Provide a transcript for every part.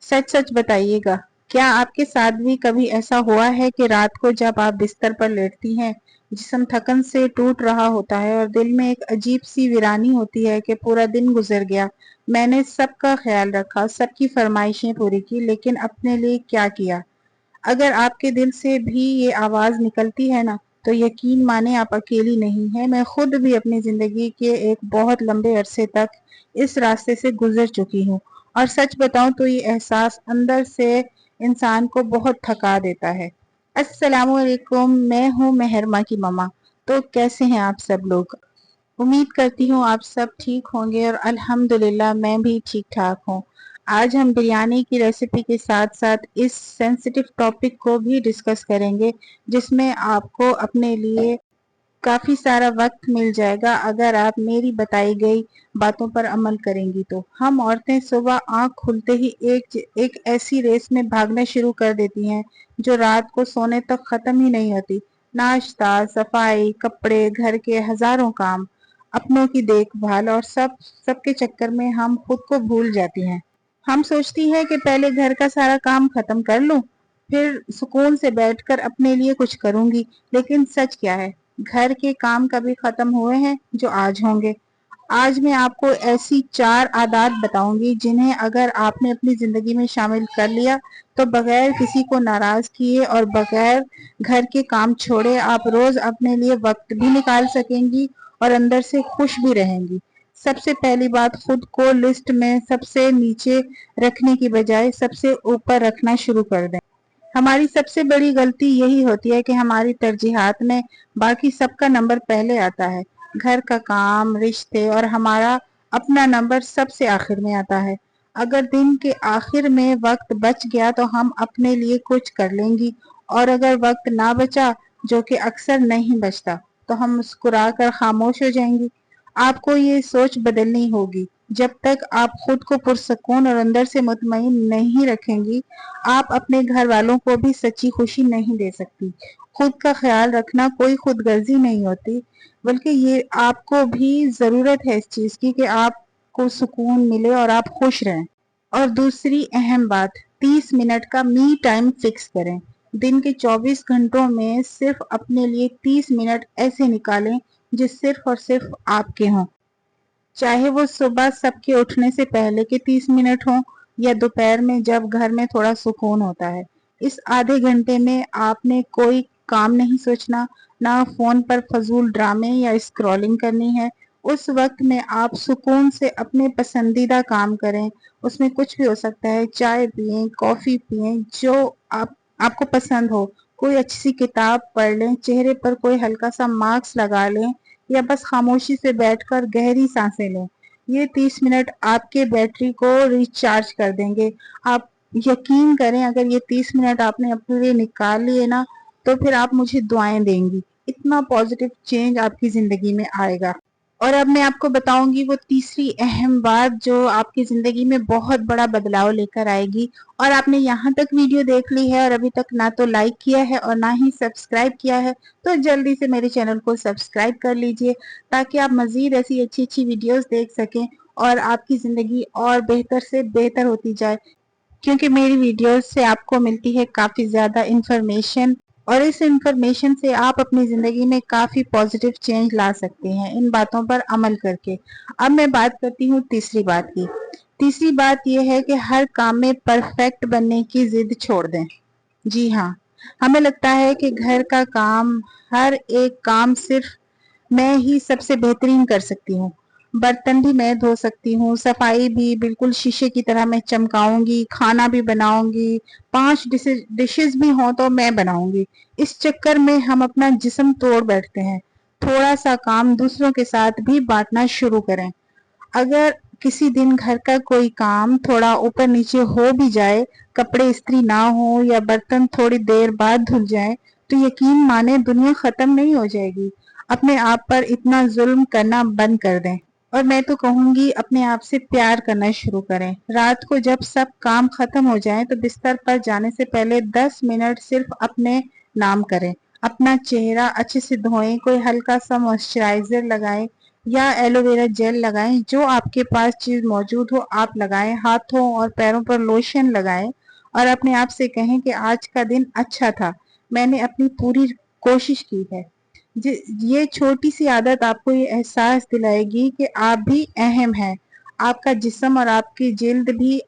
सच सच बताइएगा, क्या आपके साथ भी कभी ऐसा हुआ है कि रात को जब आप बिस्तर पर लेटती हैं, जिस्म थकन से टूट रहा होता है और दिल में एक अजीब सी वीरानी होती है कि पूरा दिन गुजर गया, मैंने सबका ख्याल रखा, सबकी फरमाइशें पूरी की, लेकिन अपने लिए क्या किया। अगर आपके दिल से भी ये आवाज निकलती है ना, तो यकीन माने आप अकेली नहीं है। मैं खुद भी अपनी जिंदगी के एक बहुत लंबे अरसे तक इस रास्ते से गुजर चुकी हूँ, और सच बताऊं तो ये एहसास अंदर से इंसान को बहुत थका देता है। अस्सलामु अलैकुम, मैं हूँ मेहरमा की ममा। तो कैसे हैं आप सब लोग? उम्मीद करती हूँ आप सब ठीक होंगे, और अल्हम्दुलिल्लाह मैं भी ठीक ठाक हूँ। आज हम बिरयानी की रेसिपी के साथ साथ इस सेंसिटिव टॉपिक को भी डिस्कस करेंगे, जिसमें आपको अपने लिए काफी सारा वक्त मिल जाएगा अगर आप मेरी बताई गई बातों पर अमल करेंगी। तो हम औरतें सुबह आंख खुलते ही एक ऐसी रेस में भागना शुरू कर देती हैं जो रात को सोने तक खत्म ही नहीं होती। नाश्ता, सफाई, कपड़े, घर के हजारों काम, अपनों की देखभाल, और सबके चक्कर में हम खुद को भूल जाती हैं। हम सोचती हैं कि पहले घर का सारा काम खत्म कर लूं, फिर सुकून से बैठकर अपने लिए कुछ करूंगी। लेकिन सच क्या है, घर के काम कभी खत्म हुए हैं जो आज होंगे? आज मैं आपको ऐसी 4 आदत बताऊंगी जिन्हें अगर आपने अपनी जिंदगी में शामिल कर लिया, तो बगैर किसी को नाराज किए और बगैर घर के काम छोड़े आप रोज अपने लिए वक्त भी निकाल सकेंगी और अंदर से खुश भी रहेंगी। सबसे पहली बात, खुद को लिस्ट में सबसे नीचे रखने की बजाय सबसे ऊपर रखना शुरू कर दें। हमारी सबसे बड़ी गलती यही होती है कि हमारी तरजीहात में बाकी सबका नंबर पहले आता है। घर का काम, रिश्ते और हमारा अपना नंबर सबसे आखिर में आता है। अगर दिन के आखिर में वक्त बच गया तो हम अपने लिए कुछ कर लेंगी, और अगर वक्त ना बचा, जो कि अक्सर नहीं बचता, तो हम मुस्कुराकर खामोश हो जाएंगी। आपको ये सोच बदलनी होगी। जब तक आप खुद को पुरसकून और अंदर से मुतमईन नहीं रखेंगी, आप अपने घर वालों को भी सच्ची खुशी नहीं दे सकती। खुद का ख्याल रखना कोई खुदगर्जी नहीं होती, बल्कि ये आपको भी जरूरत है इस चीज की कि आपको सुकून मिले और आप खुश रहें। और दूसरी अहम बात, 30 मिनट का मी टाइम फिक्स करें। दिन के 24 घंटों में सिर्फ अपने लिए 30 मिनट ऐसे निकालें जो सिर्फ और सिर्फ आपके हों। चाहे वो सुबह सबके उठने से पहले के 30 मिनट हों, या दोपहर में जब घर में थोड़ा सुकून होता है। इस आधे घंटे में आपने कोई काम नहीं सोचना, ना फोन पर फजूल ड्रामे या स्क्रॉलिंग करनी है। उस वक्त में आप सुकून से अपने पसंदीदा काम करें। उसमें कुछ भी हो सकता है, चाय पिए, कॉफी पिए, जो आपको पसंद हो। कोई अच्छी सी किताब पढ़ लें, चेहरे पर कोई हल्का सा मास्क लगा लें, या बस खामोशी से बैठकर गहरी सांसें लें। ये 30 मिनट आपके बैटरी को रिचार्ज कर देंगे। आप यकीन करें, अगर ये 30 मिनट आपने अपने लिए निकाल लिए ना, तो फिर आप मुझे दुआएं देंगी। इतना पॉजिटिव चेंज आपकी जिंदगी में आएगा। और अब मैं आपको बताऊंगी वो तीसरी अहम बात जो आपकी जिंदगी में बहुत बड़ा बदलाव लेकर आएगी। और आपने यहाँ तक वीडियो देख ली है और अभी तक ना तो लाइक किया है और ना ही सब्सक्राइब किया है, तो जल्दी से मेरे चैनल को सब्सक्राइब कर लीजिए, ताकि आप मजीद ऐसी अच्छी अच्छी वीडियोस देख सकें और आपकी जिंदगी और बेहतर से बेहतर होती जाए। क्योंकि मेरी वीडियोस से आपको मिलती है काफी ज्यादा इंफॉर्मेशन, और इस इंफॉर्मेशन से आप अपनी जिंदगी में काफी पॉजिटिव चेंज ला सकते हैं इन बातों पर अमल करके। अब मैं बात करती हूँ तीसरी बात की। तीसरी बात यह है कि हर काम में परफेक्ट बनने की जिद छोड़ दें। जी हाँ, हमें लगता है कि घर का काम, हर एक काम सिर्फ मैं ही सबसे बेहतरीन कर सकती हूँ। बर्तन भी मैं धो सकती हूँ, सफाई भी बिल्कुल शीशे की तरह मैं चमकाऊंगी, खाना भी बनाऊंगी, 5 डिशेस भी हों तो मैं बनाऊंगी। इस चक्कर में हम अपना जिस्म तोड़ बैठते हैं। थोड़ा सा काम दूसरों के साथ भी बांटना शुरू करें। अगर किसी दिन घर का कोई काम थोड़ा ऊपर नीचे हो भी जाए, कपड़े इस्त्री ना हो या बर्तन थोड़ी देर बाद धुल जाए, तो यकीन माने दुनिया खत्म नहीं हो जाएगी। अपने आप पर इतना जुल्म करना बंद कर दें, और मैं तो कहूंगी अपने आप से प्यार करना शुरू करें। रात को जब सब काम खत्म हो जाए, तो बिस्तर पर जाने से पहले 10 मिनट सिर्फ अपने नाम करें। अपना चेहरा अच्छे से धोएं, कोई हल्का सा मॉइस्चराइजर लगाएं, या एलोवेरा जेल लगाएं। जो आपके पास चीज मौजूद हो आप लगाएं। हाथों और पैरों पर लोशन लगाएं और अपने आप से कहें कि आज का दिन अच्छा था, मैंने अपनी पूरी कोशिश की है। ये छोटी सी आदत आपको ये एहसास दिलाएगी कि आप भी अहम हैं। आपका जिस्म और आपकी जिल्द भी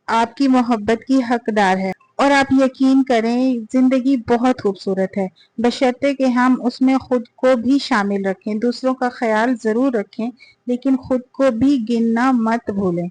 आपकी मोहब्बत की हकदार है। और आप यकीन करें, जिंदगी बहुत खूबसूरत है, बशर्ते कि हम उसमें खुद को भी शामिल रखें। दूसरों का ख्याल जरूर रखें, लेकिन खुद को भी गिनना मत भूलें।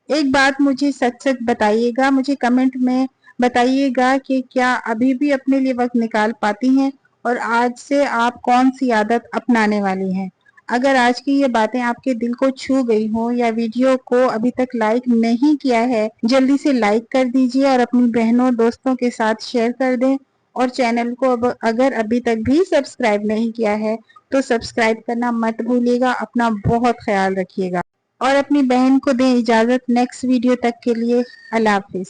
एक बात मुझे सच सच बताइएगा, मुझे कमेंट में बताइएगा कि क्या अभी भी अपने लिए वक्त निकाल पाती हैं और आज से आप कौन सी आदत अपनाने वाली हैं। अगर आज की ये बातें आपके दिल को छू गई हो या वीडियो को अभी तक लाइक नहीं किया है, जल्दी से लाइक कर दीजिए और अपनी बहनों दोस्तों के साथ शेयर कर दें। और चैनल को अगर अभी तक भी सब्सक्राइब नहीं किया है तो सब्सक्राइब करना मत भूलिएगा। अपना बहुत ख्याल रखिएगा और अपनी बहन को दें इजाजत। नेक्स्ट वीडियो तक के लिए अल्लाह हाफिज।